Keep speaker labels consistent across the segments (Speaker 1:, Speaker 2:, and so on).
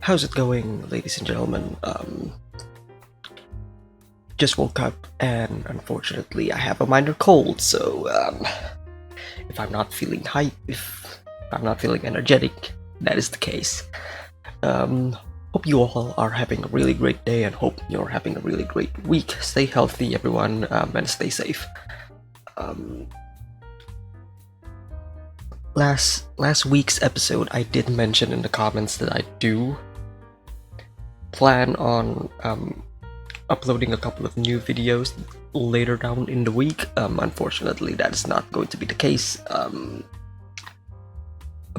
Speaker 1: How's it going, ladies and gentlemen? Just woke up, and unfortunately, I have a minor cold. So, if I'm not feeling hype, if I'm not feeling energetic, that is the case. Hope you all are having a really great day, and hope you're having a really great week. Stay healthy, everyone, and stay safe. Last week's episode, I did mention in the comments that I do plan on uploading a couple of new videos later down in the week. Unfortunately, that is not going to be the case. A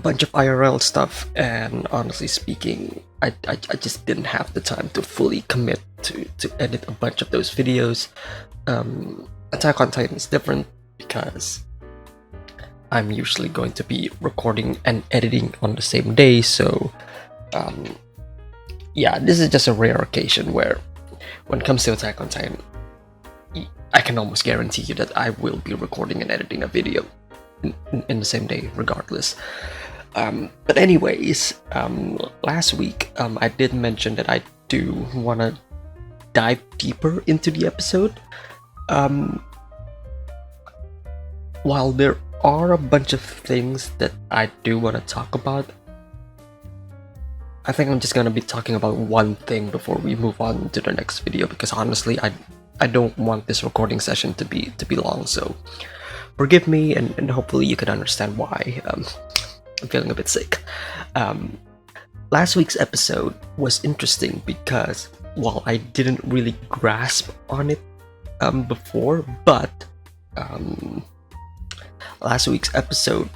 Speaker 1: bunch of IRL stuff, and honestly speaking, I just didn't have the time to fully commit to edit a bunch of those videos. Attack on Titan is different because I'm usually going to be recording and editing on the same day, so yeah, this is just a rare occasion where, when it comes to Attack on Titan, I can almost guarantee you that I will be recording and editing a video in the same day, regardless. But anyways, last week, I did mention that I do want to dive deeper into the episode. While there are a bunch of things that I do want to talk about, I think I'm just gonna be talking about one thing before we move on to the next video, because honestly, I don't want this recording session to be long. So forgive me, and hopefully you can understand why. I'm feeling a bit sick. Last week's episode was interesting because, while I didn't really grasp on it before, but last week's episode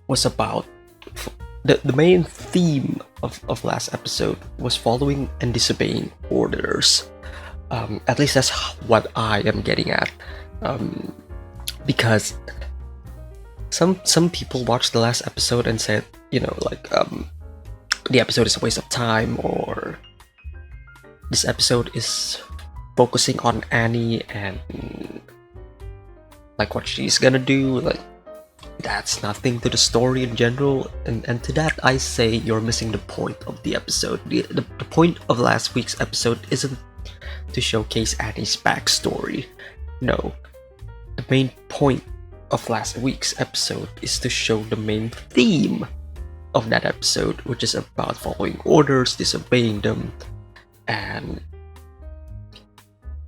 Speaker 1: was about the main theme of last episode was following and disobeying orders. At least that's what I am getting at, because some people watched the last episode and said, the episode is a waste of time, or this episode is focusing on Annie and like what she's gonna do, like that's nothing to the story in general. And to that I say, you're missing the point of the episode. The point of last week's episode isn't to showcase Annie's backstory. No, the main point of last week's episode is to show the main theme of that episode, which is about following orders, disobeying them, and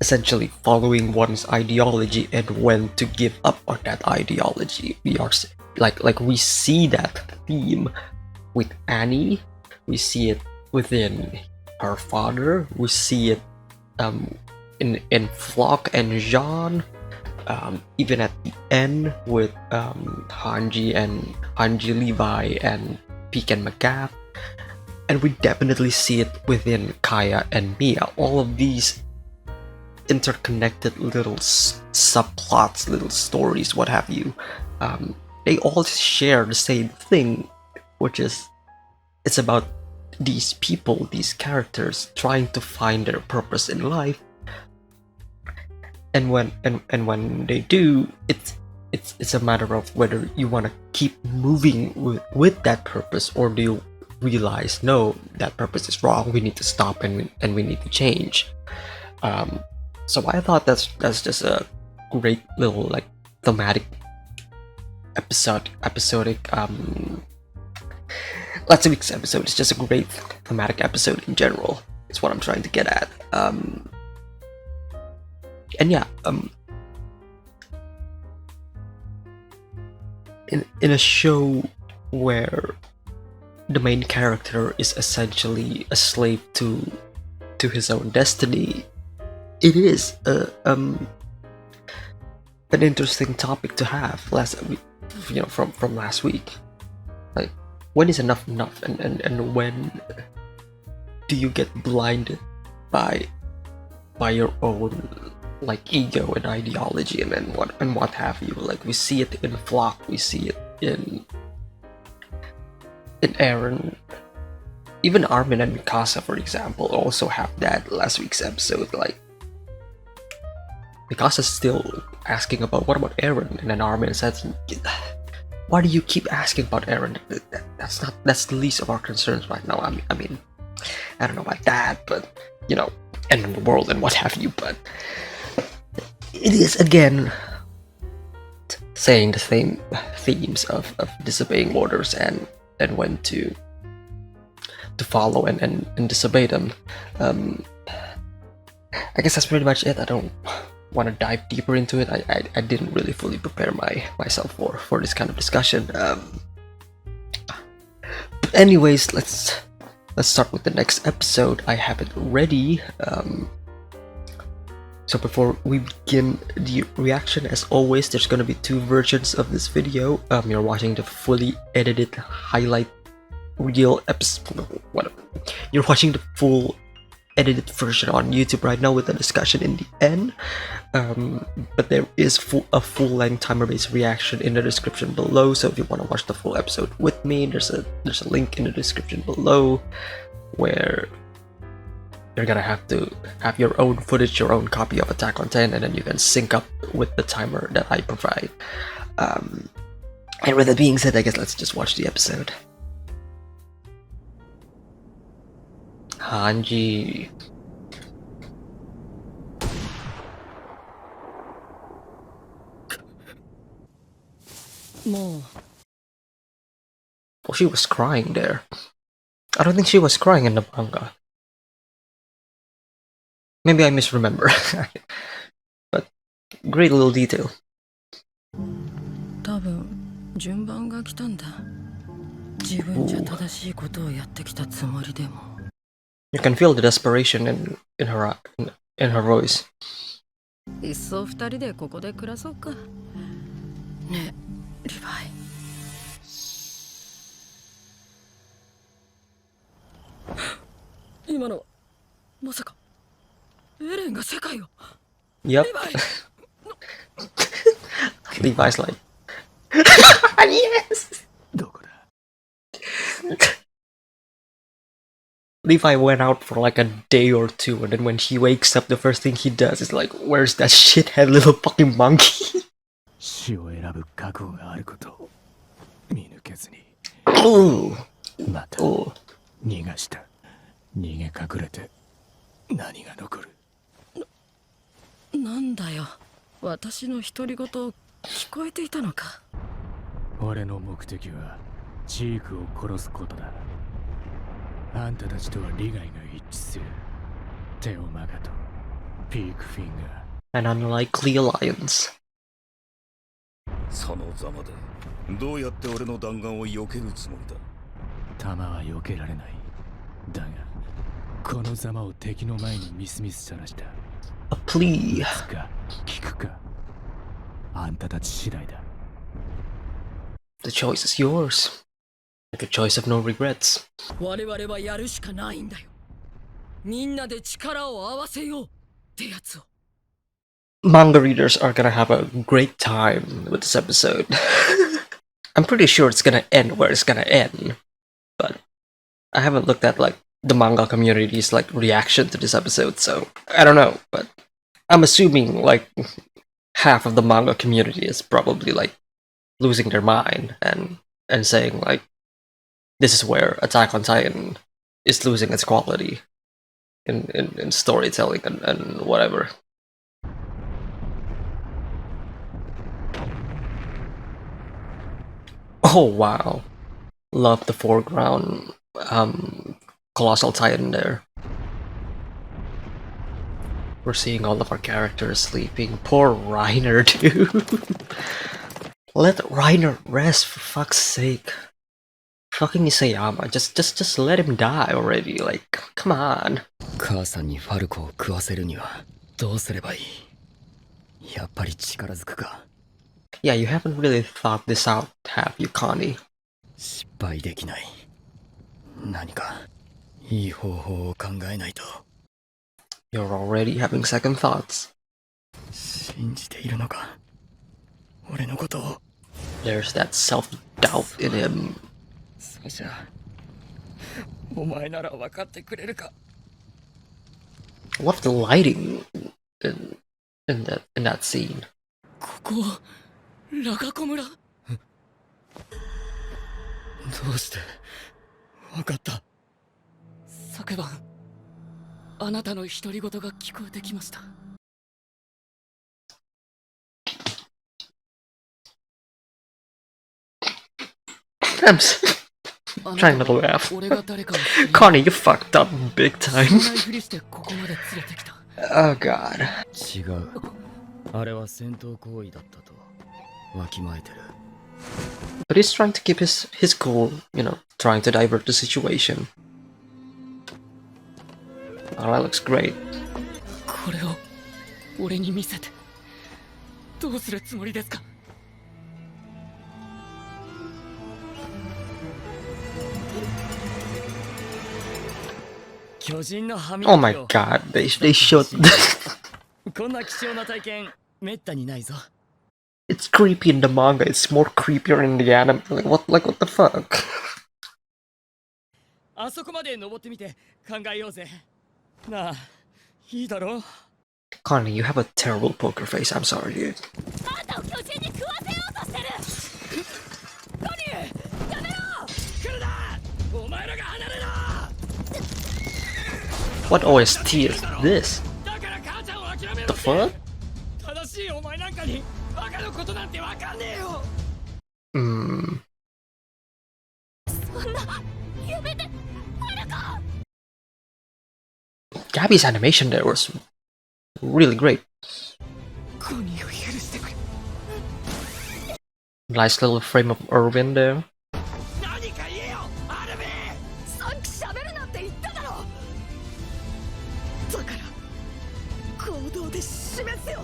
Speaker 1: essentially following one's ideology and when to give up on that ideology. We are like we see that theme with Annie, we see it within her father, we see it in Floch and Jean, even at the end with Hanji Levi and Peek and McGaff, and we definitely see it within Kaya and Mia. All of these interconnected little subplots, little stories, what have you, they all share the same thing, which is it's about these people, these characters trying to find their purpose in life, and when they do, it's a matter of whether you want to keep moving with that purpose, or do you realize, no, that purpose is wrong, we need to stop and we need to change. So I thought that's just a great little like thematic episodic last week's episode is just a great thematic episode in general. It's what I'm trying to get at. And yeah, in a show where the main character is essentially a slave to his own destiny, it is an interesting topic to have from last week. Like, when is enough, and when do you get blinded by your own like ego and ideology and what have you? Like, we see it in Floch, we see it in Eren. Even Armin and Mikasa, for example, also have that last week's episode. Like, Mikasa's still asking about, what about Eren? And then Armin says, why do you keep asking about Eren? That's the least of our concerns right now. I mean, I don't know about that, but you know, end the world and what have you. But it is again saying the same themes of disobeying orders and when to follow and disobey them. I guess that's pretty much it. I don't want to dive deeper into it. I didn't really fully prepare myself for this kind of discussion. But anyways, let's start with the next episode. I have it ready. So before we begin the reaction, as always, there's gonna be two versions of this video. You're watching the fully edited highlight reel episode. Whatever. You're watching the full edited version on YouTube right now with the discussion in the end. But there is a full-length timer-based reaction in the description below. So if you want to watch the full episode with me, there's a link in the description below where you're gonna have to have your own footage, your own copy of Attack on Titan, and then you can sync up with the timer that I provide. And with that being said, I guess let's just watch the episode. Hanji. Well, she was crying there. I don't think she was crying in the manga. Maybe I misremember. But great little detail. You can feel the desperation in her voice. Yep. Levi's like, yes! Levi went out for like a day or two, and then when he wakes up, the first thing he does is like, where's that shithead little fucking monkey? Oh. Oh.
Speaker 2: なんだよ、私の独り言聞こえていたのか。俺の目的はチークを殺すことだ。あんたたちとは利害が一致する。テオマガとピークフィンガー。
Speaker 1: An unlikely alliance.
Speaker 3: そのざまでどうやって俺の弾丸を避けるつもりだ。
Speaker 2: 弾は避けられない。だがこのざまを敵の前にみすみすさらした。
Speaker 1: A plea. The choice is yours. Make a choice of no regrets. Manga readers are gonna have a great time with this episode. I'm pretty sure it's gonna end where it's gonna end, but I haven't looked at like the manga community's like reaction to this episode, so I don't know, but I'm assuming like half of the manga community is probably like losing their mind and saying like this is where Attack on Titan is losing its quality in storytelling and whatever. Oh wow, love the foreground Colossal Titan there. We're seeing all of our characters sleeping. Poor Reiner, dude. Let Reiner rest, for fuck's sake. Fucking Isayama, just let him die already. Like, come on. Yeah, you haven't really thought this out, have you, Connie? You're already having second thoughts. There's that self-doubt in him. What's the lighting in that scene?
Speaker 2: ラガコ村。どうしてわかった。昨晩あなたの独り言が聞こえてきました。
Speaker 1: I'm trying not to laugh. Connie, you fucked up big time. Oh god.
Speaker 2: 違う。あれは戦闘行為だったとわきまえてる。
Speaker 1: But he's trying to keep his cool, you know, trying to divert the situation. Oh, that looks great.
Speaker 2: これを俺に見せてどうするつもりですか？巨人の歯磨きを。
Speaker 1: Oh my god, they showed.
Speaker 2: こんな貴重な体験めったにないぞ。
Speaker 1: It's creepy in the manga. It's more creepier in the anime. Like what the fuck?
Speaker 2: あそこまで登ってみて考えようぜ。なあ、いいだろう。
Speaker 1: Connie, you have a terrible poker face. I'm sorry, dude.
Speaker 2: あんたを巨人に食わせようとしてる。コニー、やめろ。来るな。お前らが離れろ。
Speaker 1: What OST is this? The fuck?
Speaker 2: 正しいお前なんかにバカのことなんてわかんねえよ。そんな夢であるか。
Speaker 1: Gabby's animation there was really great.
Speaker 2: コニーを許してくれ。
Speaker 1: Nice little frame of Irwin there.
Speaker 2: 何か言えよ、アルビー。さっき喋るなって言っただろ。だから行動で示せよ。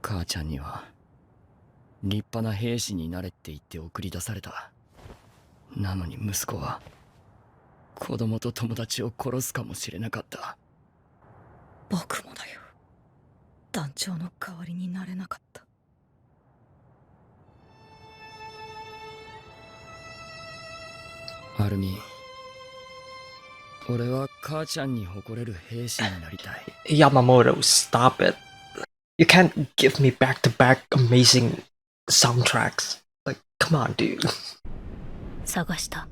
Speaker 2: 母ちゃんには立派な兵士になれって言って送り出された。なのに息子は子供と友達を殺すかもしれなかった。
Speaker 4: 僕もだよ。団長の代わりになれなかった。
Speaker 2: アルミ、俺は母ちゃんに誇れる兵士になりたい。
Speaker 1: Yamamoto, stop it. You can't give me back-to-back amazing soundtracks. Like, come on, dude.
Speaker 5: 探した。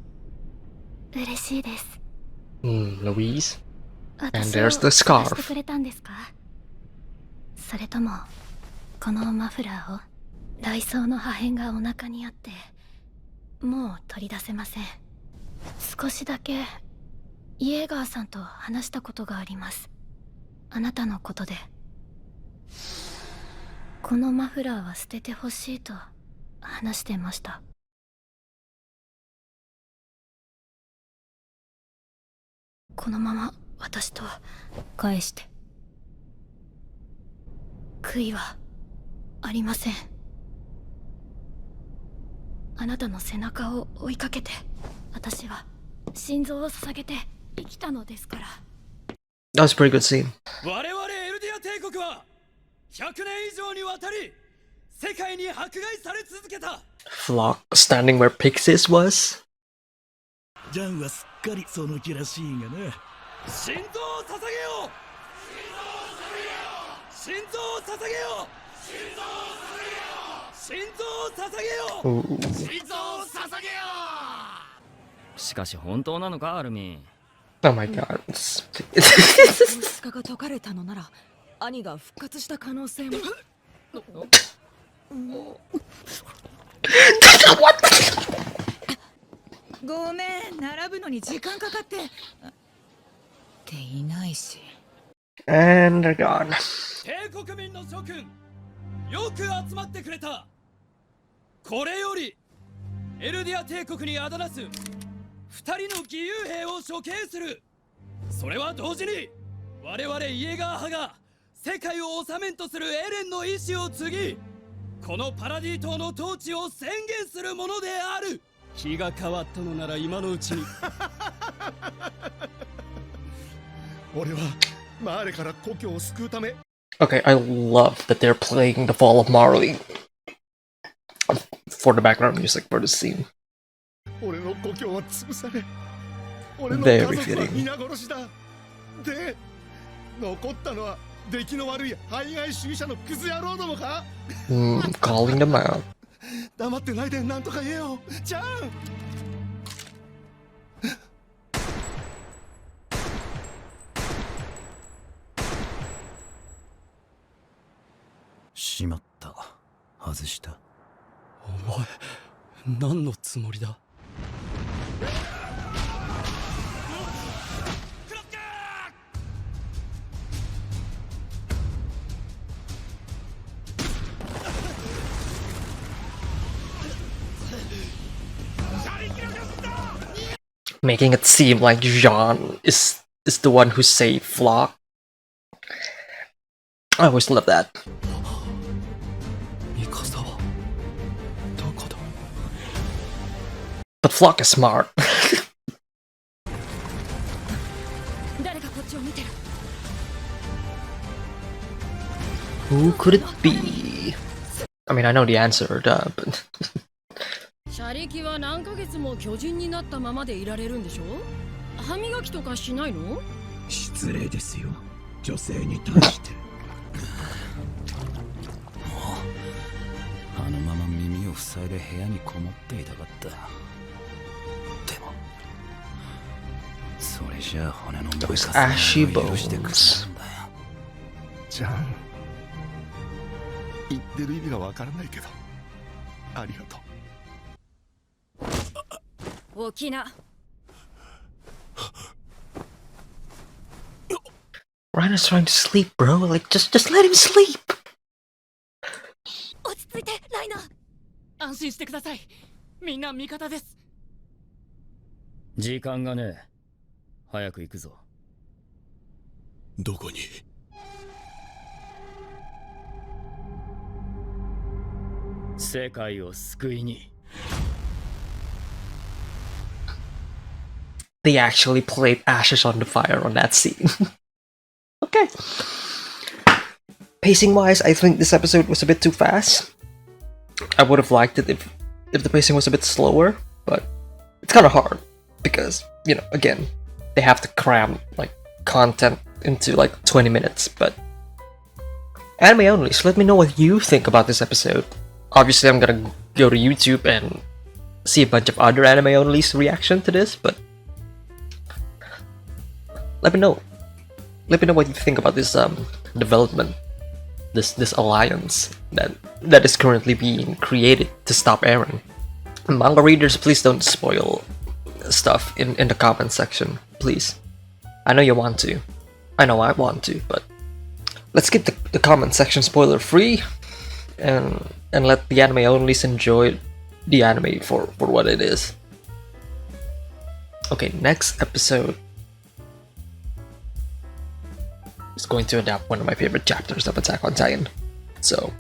Speaker 5: 嬉しいです。
Speaker 1: Louise? And
Speaker 5: 私
Speaker 1: there's
Speaker 5: を
Speaker 1: the
Speaker 5: 探して
Speaker 1: scarf.
Speaker 5: くれたんですか？それともこのマフラーを？雷装の破片がお腹にあってもう取り出せません。少しだけイエーガーさんと話したことがあります。あなたのことで。このマフラーは捨ててほしいと話してました。このまま私と返して。悔いはありません。あなたの背中を追いかけて私は心臓を捧げて生きたのですから。
Speaker 1: That was a pretty good scene.
Speaker 2: 我々エルディア帝国は100年以上にわたり世界に迫害され続けた。
Speaker 1: Floch standing where Pyxis was.
Speaker 6: ジャンはすっかりその気らしいがな。
Speaker 2: 心臓を捧げよう。心臓を捧げよう。心臓を捧げよう。
Speaker 1: Ooh.
Speaker 2: 心臓を捧げよう。しかし本当なのか、アルミン。
Speaker 1: Oh my god.
Speaker 4: スカが解かれたのなら兄が復活した可能性も。ごめん、並ぶのに時間かかって。っていないし。
Speaker 1: And they're gone.
Speaker 2: 帝国民の諸君、よく集まってくれた。これよりエルディア帝国にあだなす2人の義勇兵を処刑する。それは同時に我々イエガー派が世界を治めんとするエレンの意志を継ぎ、このパラディ島の統治を宣言するものである。気が変わったのなら今のうちに。
Speaker 6: 俺はマーレから故郷を救うため。
Speaker 1: Okay, I love that they're playing the fall of Marley for the background music for the scene.
Speaker 6: 俺の故郷は潰され、俺の
Speaker 1: Very
Speaker 6: 家族は
Speaker 1: fitting.
Speaker 6: 皆殺しだ。で、残ったのは出来の悪い排外主義者のクズ野郎どもか。
Speaker 1: calling them out.
Speaker 6: 黙ってないでなんとか言えよちゃん。
Speaker 2: しまった。外した。
Speaker 7: お前何のつもりだ。
Speaker 1: Making it seem like Jean is the one who saved Floch. I always love that.
Speaker 7: ミカサはどこだ。
Speaker 1: But Floch is smart.
Speaker 4: 誰かこっちを見てる。
Speaker 1: Who could it be? I mean, I know the answer, but
Speaker 8: 車力は何ヶ月も巨人になったままでいられるんでしょ。歯磨きとかしないの。
Speaker 2: 失礼ですよ、女性に対して。あのまま耳を塞いで部屋にこもっていたかった。でもそれじゃあ骨の燃え
Speaker 1: those
Speaker 2: か
Speaker 1: ashy
Speaker 2: すのを許してくれ
Speaker 1: bones.
Speaker 2: たんだよ。
Speaker 6: ちゃん、言ってる意味がわからないけどありがとう。
Speaker 4: 起きな。
Speaker 1: Rhino's trying to sleep, bro. Like, just let him sleep.
Speaker 4: 落ち着いてライナー。
Speaker 8: 安心してください。みんな味方です。
Speaker 2: 時間がねえ。早く行くぞ。
Speaker 7: どこに。
Speaker 2: 世界を救いに。
Speaker 1: They actually played Ashes on the Fire on that scene. Okay. Pacing wise, I think this episode was a bit too fast. I would have liked it if the pacing was a bit slower, but it's kind of hard because, you know, again, they have to cram like content into like 20 minutes. But anime only, so let me know what you think about this episode. Obviously, I'm gonna go to YouTube and see a bunch of other anime only's reaction to this, but let me know. Let me know what you think about this development, this alliance that is currently being created to stop Eren. Manga readers, please don't spoil stuff in the comment section, please. I know you want to. I know I want to, but let's keep the comment section spoiler free and let the anime onlys enjoy the anime for what it is. Okay, next episode is going to adapt one of my favorite chapters of Attack on Titan. So,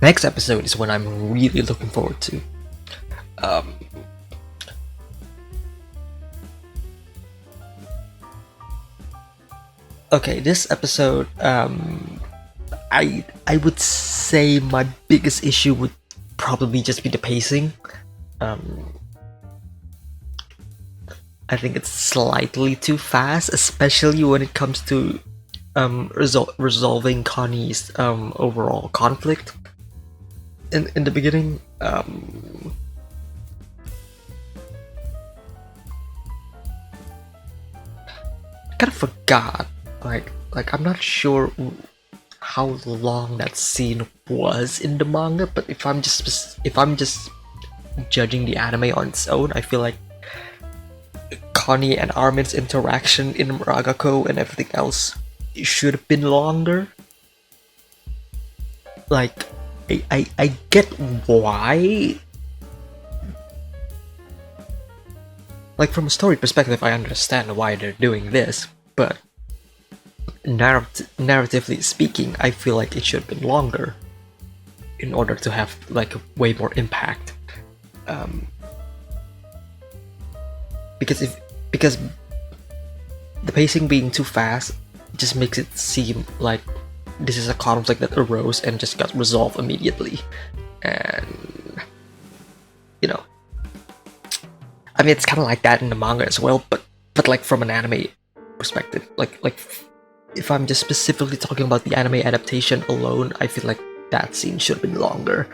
Speaker 1: next episode is one I'm really looking forward to. Okay, this episode, I would say my biggest issue would probably just be the pacing. I think it's slightly too fast, especially when it comes to resolving Connie's overall conflict in the beginning. I kind of forgot. Like I'm not sure how long that scene was in the manga, but if I'm just judging the anime on its own, I feel like Connie and Armin's interaction in Ragako and everything else should have been longer. Like, I get why. Like, from a story perspective, I understand why they're doing this, but narratively speaking, I feel like it should have been longer in order to have like way more impact. Because the pacing being too fast just makes it seem like this is a conflict that arose and just got resolved immediately, and you know, I mean, it's kind of like that in the manga as well, but like from an anime perspective, like if I'm just specifically talking about the anime adaptation alone, I feel like that scene should have been longer.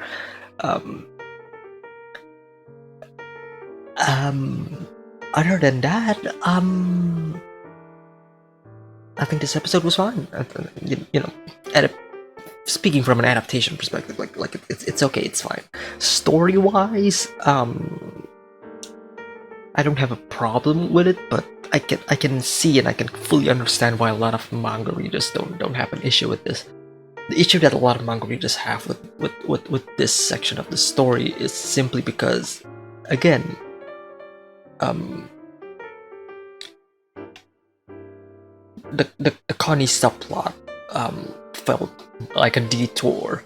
Speaker 1: Other than that, I think this episode was fine. You know, speaking from an adaptation perspective, like it's okay, it's fine. Story wise, I don't have a problem with it, but I can see and I can fully understand why a lot of manga readers don't have an issue with this. The issue that a lot of manga readers have with this section of the story is simply because, again, the Connie subplot felt like a detour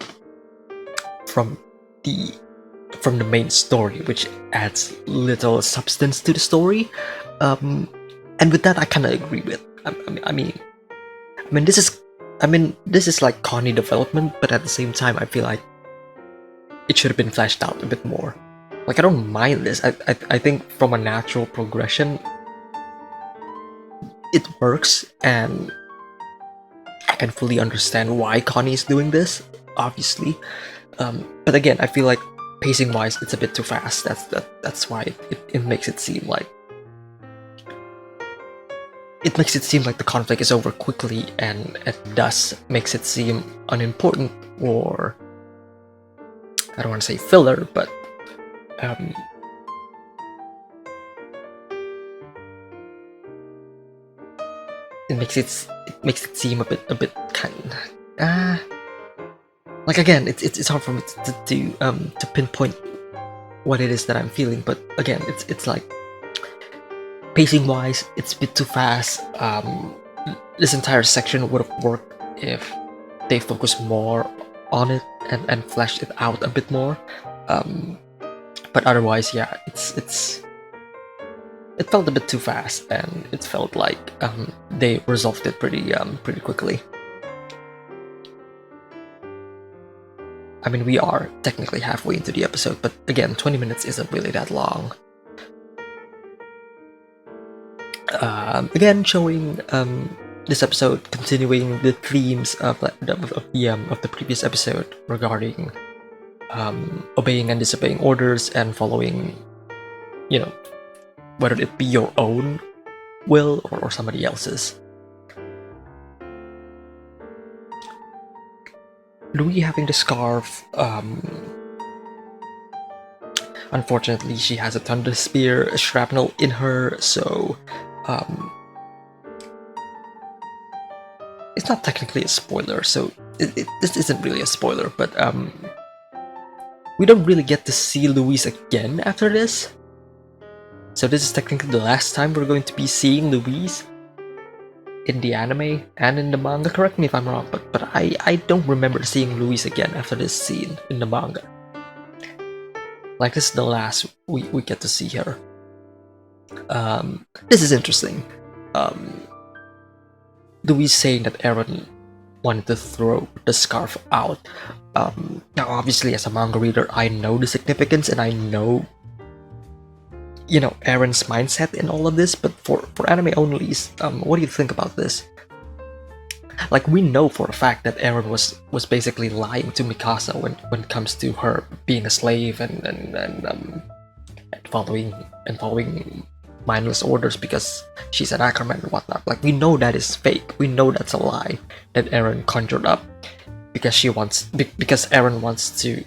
Speaker 1: from the main story, which adds little substance to the story. And with that, I kind of agree with. I mean, this is like Connie development, but at the same time, I feel like it should have been fleshed out a bit more. Like, I don't mind this. I think from a natural progression, it works, and I can fully understand why Connie is doing this, obviously. But again, I feel like pacing-wise, it's a bit too fast. That's why it makes it seem like the conflict is over quickly, and it thus makes it seem unimportant, or I don't want to say filler, but it makes it seem a bit kind of like, again, it's hard for me to pinpoint what it is that I'm feeling, but again, it's like, pacing wise, it's a bit too fast. This entire section would have worked if they focused more on it and fleshed it out a bit more. But otherwise, yeah, it felt a bit too fast, and it felt like they resolved it pretty quickly. I mean, we are technically halfway into the episode, but again, 20 minutes isn't really that long. Again, showing this episode continuing the themes of the previous episode regarding obeying and disobeying orders and following, whether it be your own will or somebody else's. Louise having the scarf, unfortunately she has a thunder spear shrapnel in her, so it's not technically a spoiler, so this isn't really a spoiler, but we don't really get to see Louise again after this. So this is technically the last time we're going to be seeing Louise in the anime and in the manga. Correct me if I'm wrong, but I don't remember seeing Louise again after this scene in the manga. Like, this is the last we get to see her. This is interesting. Louise saying that Eren wanted to throw the scarf out. Now, obviously, as a manga reader, I know the significance, and I know, Eren's mindset in all of this, but for anime onlys, what do you think about this? Like, we know for a fact that Eren was basically lying to Mikasa when it comes to her being a slave and following mindless orders because she's an Ackerman and whatnot. Like, we know that is fake. We know that's a lie that Eren conjured up because Eren wants to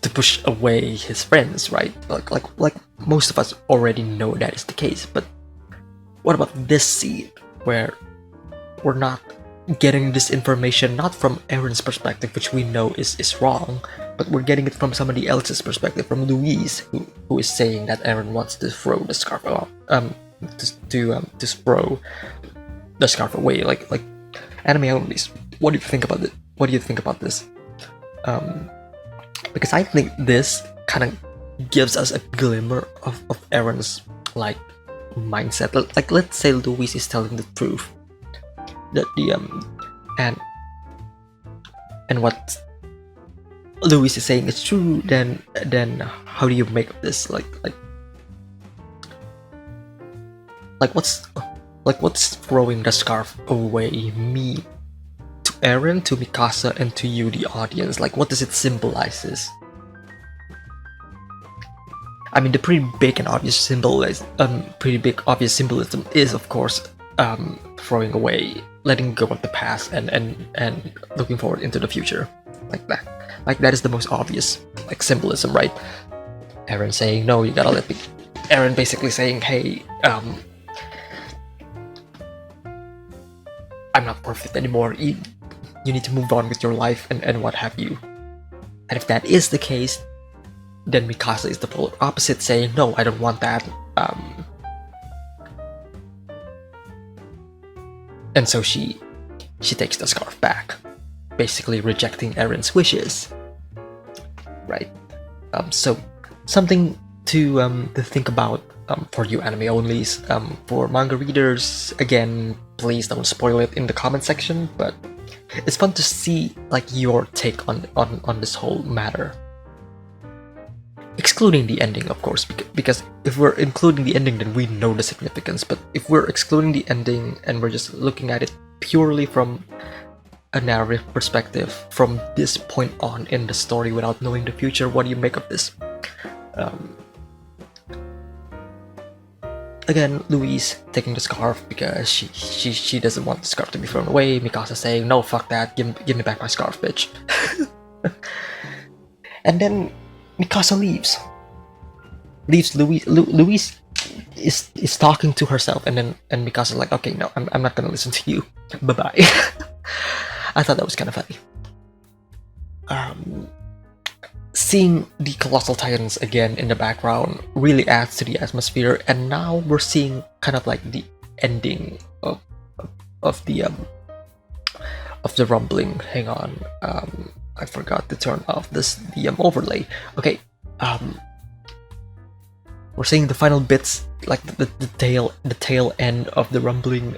Speaker 1: push away his friends, right? Like most of us already know that is the case. But what about this scene where we're not getting this information not from Eren's perspective, which we know is wrong, but we're getting it from somebody else's perspective, from Louise, who is saying that Eren wants to throw the scarf out, to throw the scarf away. Like anime onlys, what do you think about it? What do you think about this? Because I think this kind of gives us a glimmer of Eren's mindset. Like, let's say Louise is telling the truth, that and what Louise is saying is true, then how do you make of this? Like what's Like, what's throwing the scarf away mean to Eren, to Mikasa, and to you, the audience? Like, what does it symbolizes? I mean, the pretty big and obvious symbolism is, of course, throwing away, letting go of the past, and looking forward into the future, like that. Like, that is the most obvious, like, symbolism, right? Eren saying, no, you gotta let me. Eren basically saying, hey, I'm not perfect anymore. You need to move on with your life and what have you. And if that is the case, then Mikasa is the polar opposite, saying, no, I don't want that. And so she takes the scarf back, basically rejecting Eren's wishes. Right. So something to think about for you anime onlys. For manga readers, again, please don't spoil it in the comment section. But it's fun to see like your take on this whole matter. Excluding the ending, of course, because if we're including the ending, then we know the significance. But if we're excluding the ending and we're just looking at it purely from a narrative perspective, from this point on in the story without knowing the future, what do you make of this? Again, Louise taking the scarf because she doesn't want the scarf to be thrown away. Mikasa saying, no, fuck that, give me back my scarf, bitch. And then Mikasa leaves Louise. Louise is talking to herself, and Mikasa's like, okay, no, I'm not gonna listen to you. Bye bye. I thought that was kind of funny. Seeing the Colossal Titans again in the background really adds to the atmosphere, and now we're seeing kind of like the ending of the rumbling. Hang on, I forgot to turn off the overlay. Okay, we're seeing the final bits, like the tail end of the rumbling,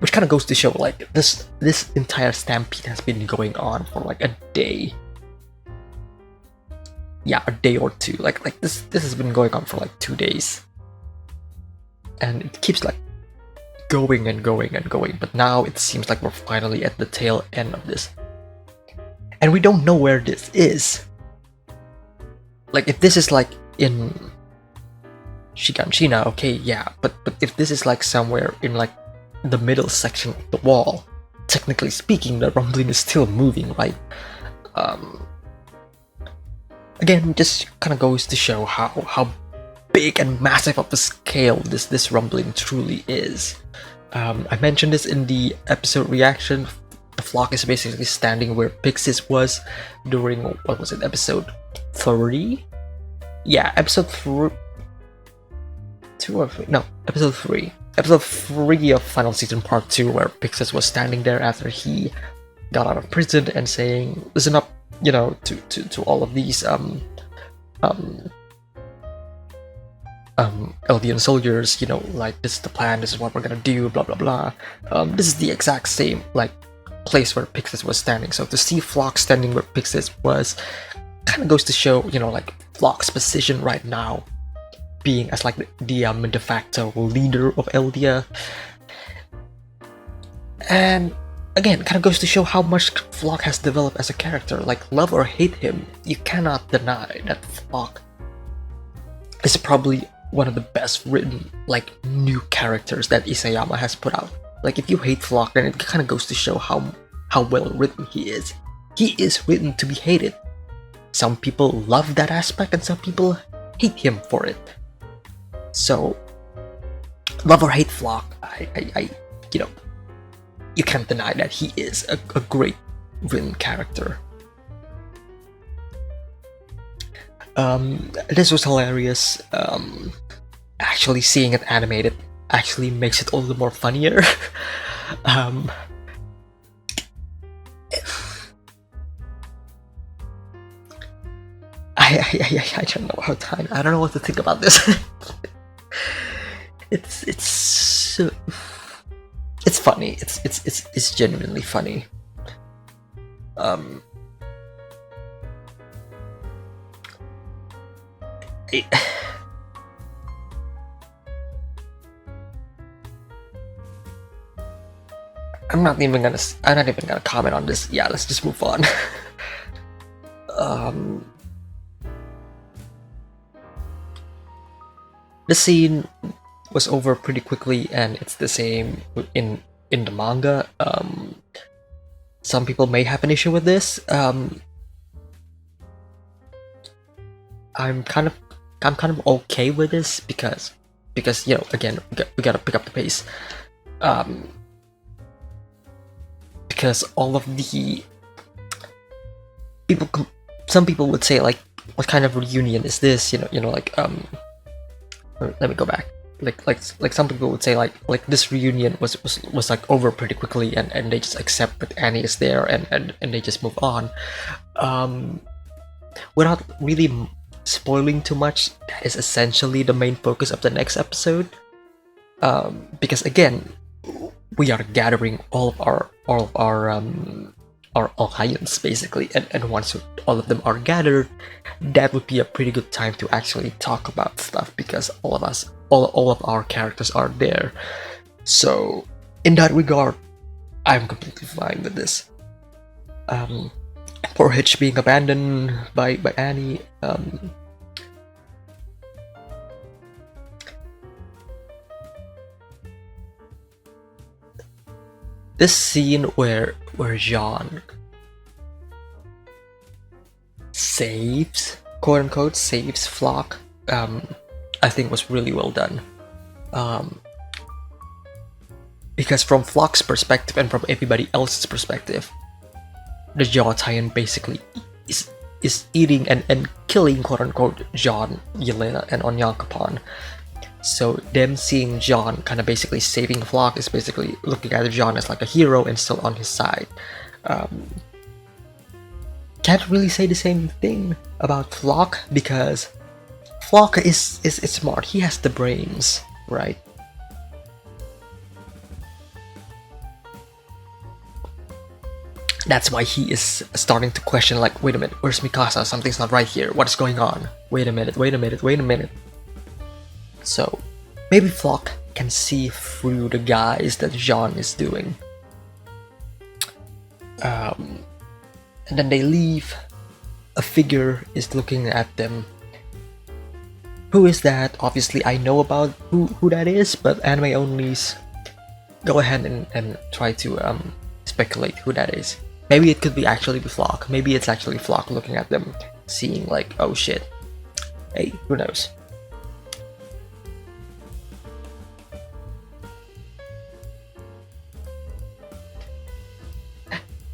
Speaker 1: which kind of goes to show like this entire stampede has been going on for like a day. Yeah, a day or two. Like this has been going on for like 2 days, and it keeps like going and going and going. But now it seems like we're finally at the tail end of this, and we don't know where this is. Like, if this is like in Shiganshina, okay, yeah, but if this is like somewhere in like the middle section of the wall, technically speaking, the rumbling is still moving, right? Again, just kind of goes to show how big and massive of a scale this rumbling truly is. I mentioned this in the episode reaction. The Floch is basically standing where Pyxis was during, what was it, episode 3? Yeah, episode 3. 2 or 3? No, episode 3. Episode 3 of Final Season Part 2, where Pyxis was standing there after he got out of prison and saying, listen up, you know, to all of these Eldian soldiers, you know, like, this is the plan, this is what we're gonna do, blah blah blah. This is the exact same like place where Pyxis was standing. So to see Floch standing where Pyxis was kind of goes to show, you know, like Floch's position right now, being as like the de facto leader of Eldia. And again, kind of goes to show how much Floch has developed as a character. Like, love or hate him, you cannot deny that Floch is probably one of the best written, like, new characters that Isayama has put out. Like, if you hate Floch, then it kind of goes to show how well written he is. He is written to be hated. Some people love that aspect, and some people hate him for it. So, love or hate Floch, I you know, you can't deny that he is a great written character. This was hilarious. Actually seeing it animated actually makes it all the more funnier. I don't know how time. I don't know what to think about this. It's funny. It's genuinely funny. I'm not even gonna comment on this. Yeah, let's just move on. The scene was over pretty quickly, and it's the same in the manga. Some people may have an issue with this. I'm kind of okay with this because you know, again, we gotta pick up the pace. Because all of the people, some people would say like, what kind of reunion is this? You know, like let me go back. Like some people would say like this reunion was like over pretty quickly, and they just accept that Annie is there, and they just move on. Without really spoiling too much, that is essentially the main focus of the next episode. Because again, we are gathering all of our alliance basically, and once all of them are gathered, that would be a pretty good time to actually talk about stuff, because all of our characters are there. So in that regard, I'm completely fine with this. Poor Hitch being abandoned by Annie. This scene where Jean saves, quote unquote, saves Floch, I think was really well done. Because from Floch's perspective and from everybody else's perspective, the jaw tie-in basically is eating and killing, quote unquote, Jean, Yelena, and Onyankopon. So them seeing Jean kind of basically saving Floch is basically looking at Jean as like a hero and still on his side. Can't really say the same thing about Floch, because Floch is smart. He has the brains, right? That's why he is starting to question, like, wait a minute, where's Mikasa? Something's not right here. What's going on? Wait a minute. So, maybe Floch can see through the guise that Jean is doing. And then they leave. A figure is looking at them. Who is that? Obviously, I know about who that is, but anime onlys, go ahead and try to speculate who that is. Maybe it could be actually Floch. Maybe it's actually Floch looking at them, seeing like, oh shit. Hey, who knows?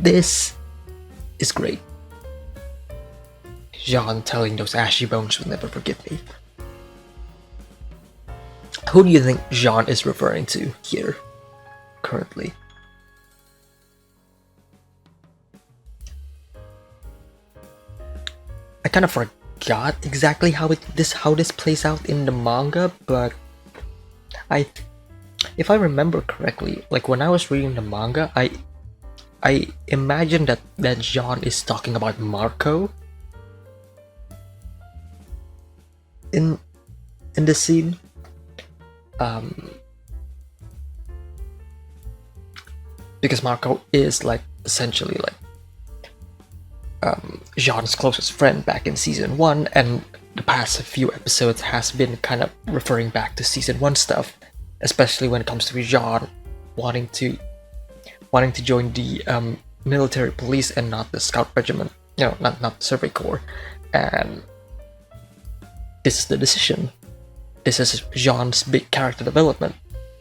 Speaker 1: This is great. Jean telling those ashy bones will never forgive me. Who do you think Jean is referring to here, currently? I kind of forgot exactly how this plays out in the manga, but if I remember correctly, like when I was reading the manga, I imagine that Jean is talking about Marco in this scene. Because Marco is like essentially like Jean's closest friend back in season 1, and the past few episodes has been kind of referring back to season 1 stuff, especially when it comes to Jean wanting to join the military police and not the scout regiment, not the survey corps. And this is the decision. This is Jean's big character development.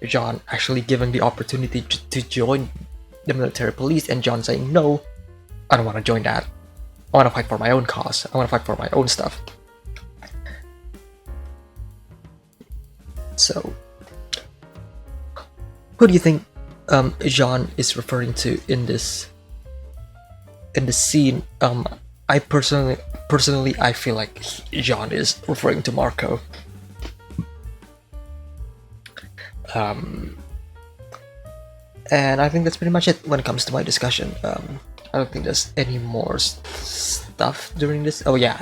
Speaker 1: Jean actually given the opportunity to join the military police, and Jean saying, no, I don't want to join that. I want to fight for my own cause. I want to fight for my own stuff. So, who do you think Jean is referring to in this scene? I personally I feel like Jean is referring to Marco. And I think that's pretty much it when it comes to my discussion. I don't think there's any more stuff during this. Oh yeah,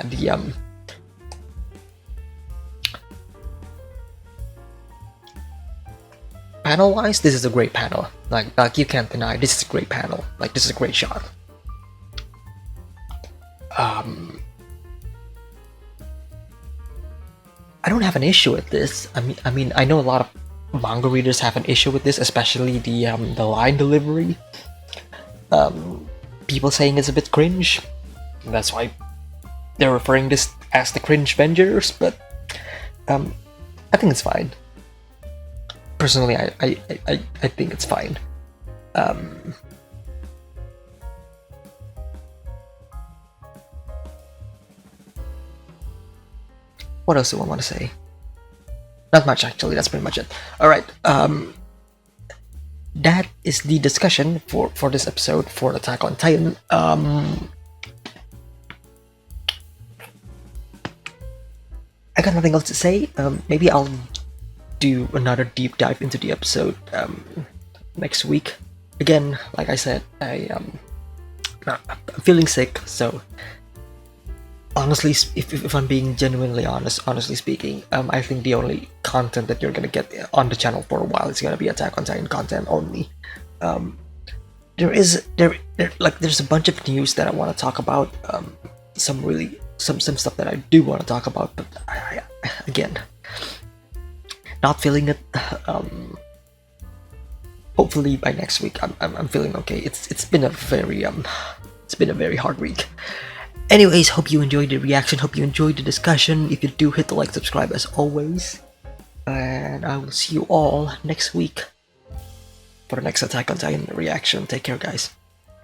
Speaker 1: panel wise, this is a great panel. Like you can't deny this is a great panel. Like this is a great shot. I don't have an issue with this. I mean, I know a lot of manga readers have an issue with this, especially the line delivery. People saying it's a bit cringe. And that's why they're referring this as the cringe Avengers. But I think it's fine. Personally, I think it's fine. What else do I want to say? Not much, actually. That's pretty much it. All right. That is the discussion for this episode for Attack on Titan. I got nothing else to say. Maybe I'll do another deep dive into the episode next week. Again, like I said, I'm feeling sick, so honestly, if I'm being genuinely honestly speaking, I think the only content that you're gonna get on the channel for a while is gonna be Attack on Titan content only. There's a bunch of news that I want to talk about. Some stuff that I do want to talk about, but I again, not feeling it. Hopefully by next week I'm feeling okay. It's been a very hard week. Anyways, hope you enjoyed the reaction, hope you enjoyed the discussion. If you do, hit the like, subscribe as always. And I will see you all next week for the next Attack on Titan reaction. Take care, guys.